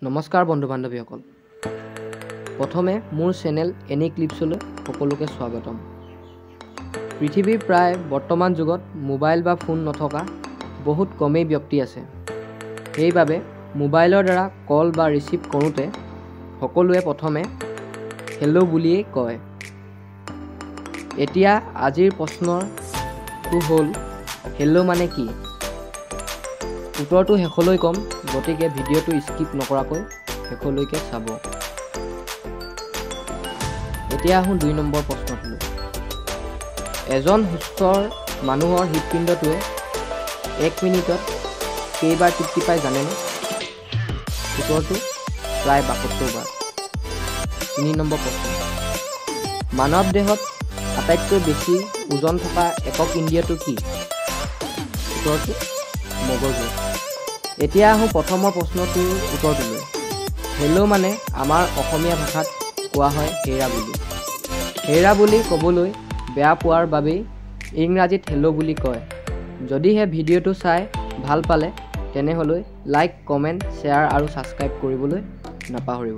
নমস্কাৰ বন্ধু বান্ধৱীসকল প্ৰথমে মোৰ চেনেল এনি ক্লিপছলৈ সকলোকে স্বাগতম পৃথিৱীৰ প্ৰায় বৰ্তমান যুগত মোবাইল বা ফোন নথকা বহুত কমেই ব্যক্তি আছে সেইবাবে মোবাইলৰ দ্বাৰা কল বা ৰিচিভ কৰোঁতে সকলোৱে প্ৰথমে হেল্ল' বুলিয়ে কয় এতিয়া আজিৰ প্ৰশ্নটো হ'ল হেল্ল' মানে কি উত্তৰটো শেষলৈ কম গতিকে ভিডিঅ'টো স্কিপ নকৰাকৈ শেষলৈকে চাব এতিয়া আহোঁ 2 নম্বৰ প্ৰশ্নটোলৈ এজন সুস্থ মানুহৰ হৃদপিণ্ডটোৱে 1 মিনিটত কেইবাৰ টিপি পায় জানেনে উত্তৰটো প্ৰায় 72 বাৰ 3 নম্বৰ প্ৰশ্ন মানৱ দেহত আটাইতকৈ বেছি ওজন থকা একক ইন্দ্ৰিয়টো কি উত্তৰটো মগজু এতিয়া আহোঁ প্ৰথমৰ প্ৰশ্নটোৰ উত্তৰটোলৈ হেল্ল' মানে আমাৰ অসমীয়া ভাষাত কোৱা হয় হেৰা বুলি ক'বলৈ বেয়া পোৱাৰ বাবেই ইংৰাজীত হেল্ল' বুলি কয় যদিহে ভিডিঅ'টো চাই ভাল পালে তেনেহ'লে লাইক কমেণ্ট শ্বেয়াৰ আৰু ছাবস্ক্ৰাইব কৰিবলৈ নাপাহৰিব